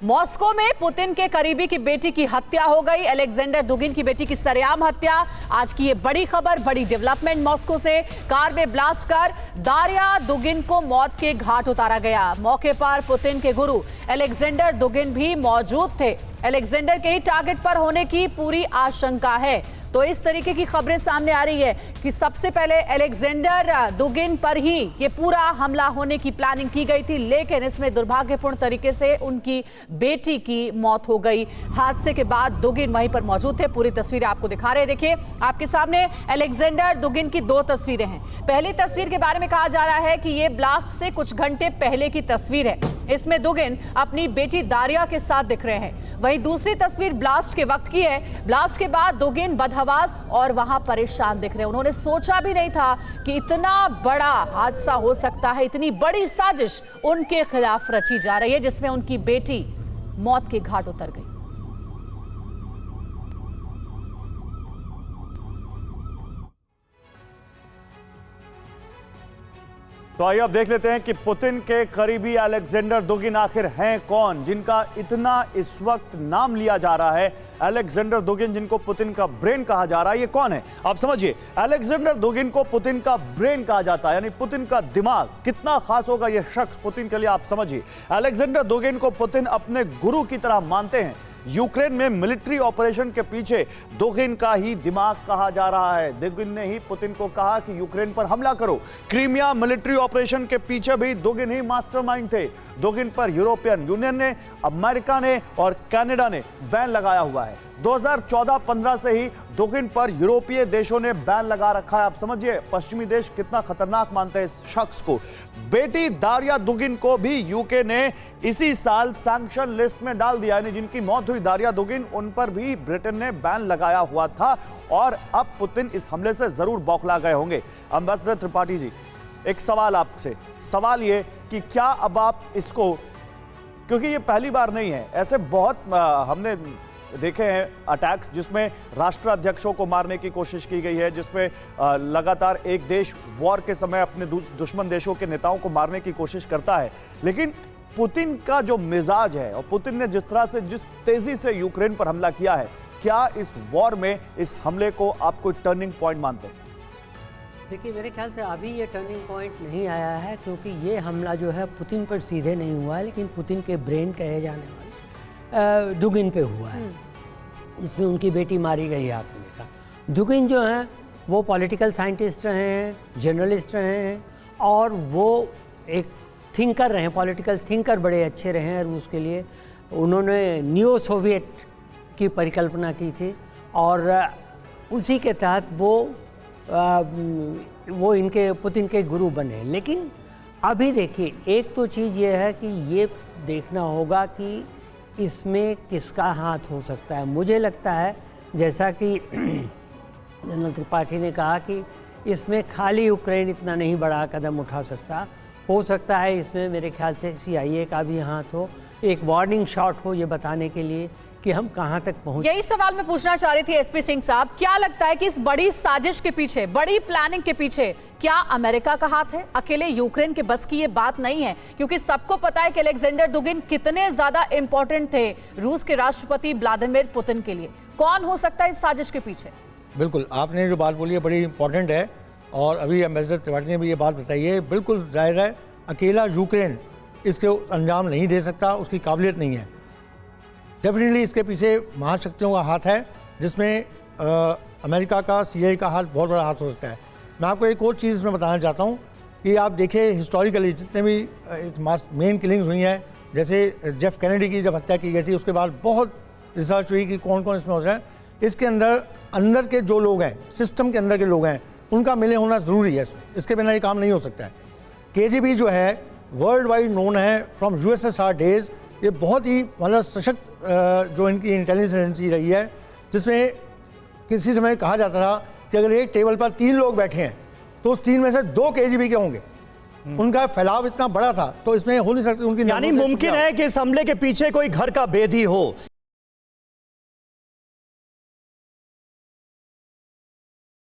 Moscow में Putin के करीबी की बेटी की हत्या हो गई। अलेक्जेंडर दुगिन की बेटी की सरेआम हत्या। आज की ये बड़ी खबर, बड़ी डेवलपमेंट। मॉस्को से कार में ब्लास्ट कर दारिया दुगिन को मौत के घाट उतारा गया। मौके पर पुतिन के गुरु अलेक्जेंडर दुगिन भी मौजूद थे। अलेक्जेंडर के ही टारगेट पर होने की पूरी आशंका है। तो इस तरीके की खबरें सामने आ रही है कि सबसे पहले अलेक्जेंडर दुगिन पर ही ये पूरा हमला होने की प्लानिंग की गई थी, लेकिन इसमें दुर्भाग्यपूर्ण तरीके से उनकी बेटी की मौत हो गई। हादसे के बाद दुगिन वहीं पर मौजूद थे। पूरी तस्वीरें आपको दिखा रहे हैं। देखिए आपके सामने अलेक्जेंडर दुगिन की दो तस्वीरें हैं। पहली तस्वीर के बारे में कहा जा रहा है कि ये ब्लास्ट से कुछ घंटे पहले की तस्वीर है। इसमें दुगिन अपनी बेटी दारिया के साथ दिख रहे हैं। वहीं दूसरी तस्वीर ब्लास्ट के वक्त की है। ब्लास्ट के बाद दुगिन बदहवास और वहां परेशान दिख रहे हैं। उन्होंने सोचा भी नहीं था कि इतना बड़ा हादसा हो सकता है। इतनी बड़ी साजिश उनके खिलाफ रची जा रही है, जिसमें उनकी बेटी मौत के घाट उतर गई। तो आइए अब देख लेते हैं कि पुतिन के करीबी अलेक्जेंडर दुगिन आखिर हैं कौन, जिनका इतना इस वक्त नाम लिया जा रहा है। अलेक्जेंडर दुगिन, जिनको पुतिन का ब्रेन कहा जा रहा है, ये कौन है आप समझिए। अलेक्जेंडर दुगिन को पुतिन का ब्रेन कहा जाता है, यानी पुतिन का दिमाग। कितना खास होगा यह शख्स पुतिन के लिए, आप समझिए। अलेक्जेंडर दुगिन को पुतिन अपने गुरु की तरह मानते हैं। यूक्रेन में मिलिट्री ऑपरेशन के पीछे दुगिन का ही दिमाग कहा जा रहा है। दुगिन ने ही पुतिन को कहा कि यूक्रेन पर हमला करो। क्रीमिया मिलिट्री ऑपरेशन के पीछे भी दुगिन ही मास्टरमाइंड थे। दुगिन पर यूरोपियन यूनियन ने, अमेरिका ने और कनाडा ने बैन लगाया हुआ है। 2014-15 से ही दुगिन पर यूरोपीय देशों ने बैन लगा रखा है। आप समझिए पश्चिमी देश कितना खतरनाक मानते हैं इस शख्स को। बेटी दारिया दुगिन को भी यूके ने इसी साल सैंक्शन लिस्ट में डाल दिया, यानी जिनकी मौत हुई दारिया दुगिन, उन पर भी ब्रिटेन ने बैन लगाया हुआ था। और अब पुतिन इस हमले से जरूर बौखला गए होंगे। एम्बेसडर त्रिपाठी जी, एक सवाल आपसे, सवाल ये कि क्या अब आप इसको, क्योंकि ये पहली बार नहीं है, ऐसे बहुत हमने देखे हैं अटैक्स जिसमें राष्ट्राध्यक्षों को मारने की कोशिश की गई है, जिसमें लगातार एक देश वॉर के समय अपने दुश्मन देशों के नेताओं को मारने की कोशिश करता है। लेकिन पुतिन का जो मिजाज है और पुतिन ने जिस तरह से, जिस तेजी से यूक्रेन पर हमला किया है, क्या इस वॉर में इस हमले को आप कोई टर्निंग पॉइंट मानते हैं? देखिए, मेरे ख्याल से अभी ये टर्निंग पॉइंट नहीं आया है, क्योंकि ये हमला जो है पुतिन पर सीधे नहीं हुआ है, लेकिन पुतिन के ब्रेन कहे जाने वाले दुगिन पे हुआ है, जिसमें उनकी बेटी मारी गई है। आपने देखा दुगिन जो हैं वो पॉलिटिकल साइंटिस्ट रहे हैं, जर्नलिस्ट रहे हैं, और वो एक थिंकर रहे हैं, पॉलिटिकल थिंकर बड़े अच्छे रहे हैं रूस के लिए। उन्होंने न्यू सोवियत की परिकल्पना की थी और उसी के तहत वो इनके पुतिन के गुरु बने। लेकिन अभी देखिए, एक तो चीज़ ये है कि ये देखना होगा कि इसमें किसका हाथ हो सकता है। मुझे लगता है, जैसा कि जनरल त्रिपाठी ने कहा, कि इसमें खाली यूक्रेन इतना नहीं बड़ा कदम उठा सकता। हो सकता है इसमें मेरे ख्याल से CIA का भी हाथ हो, एक वार्निंग शॉट हो, ये बताने के लिए कि हम कहां तक पहुंच। यही सवाल मैं पूछना चाह रही थी SP सिंह साहब, क्या लगता है कि इस बड़ी साजिश के पीछे, बड़ी प्लानिंग के पीछे क्या अमेरिका का हाथ है? अकेले यूक्रेन के बस की ये बात नहीं है, क्योंकि सबको पता है कि अलेक्जेंडर दुगिन कितने ज्यादा इंपॉर्टेंट थे रूस के राष्ट्रपति व्लादिमीर पुतिन के लिए। कौन हो सकता है इस साजिश के पीछे? बिल्कुल, आपने जो बात बोली है बड़ी इंपॉर्टेंट है, और अभी एम्बेसडर त्रिपाठी ने भी ये बात बताई है। बिल्कुल जाहिर है, अकेला यूक्रेन इसके अंजाम नहीं दे सकता, उसकी काबिलियत नहीं है। डेफिनेटली इसके पीछे महाशक्तियों का हाथ है, जिसमें अमेरिका का, CIA का हाथ, बहुत बड़ा हाथ हो सकता है। मैं आपको एक और चीज़ इसमें बताना चाहता हूँ कि आप देखिए हिस्टोरिकली जितने भी मेन किलिंग्स हुई हैं, जैसे जेफ कैनेडी की जब हत्या की गई थी, उसके बाद बहुत रिसर्च हुई कि कौन कौन इसमें हो रहा है। इसके अंदर के जो लोग हैं, सिस्टम के अंदर के लोग हैं, उनका मिले होना ज़रूरी है। इसके बिना ये काम नहीं हो सकता है। KGB जो है वर्ल्ड वाइड नोन है फ्रॉम USSR डेज। ये बहुत ही मतलब सशक्त जो इनकी इंटेलिजेंस एजेंसी रही है, जिसमें किसी समय कहा जाता था कि अगर एक टेबल पर 3 लोग बैठे हैं तो उस 3 में से 2 KGB के होंगे। उनका फैलाव इतना बड़ा था, तो इसमें हो नहीं सकती उनकी। यानी मुमकिन है कि इस हमले के पीछे कोई घर का भेदी हो,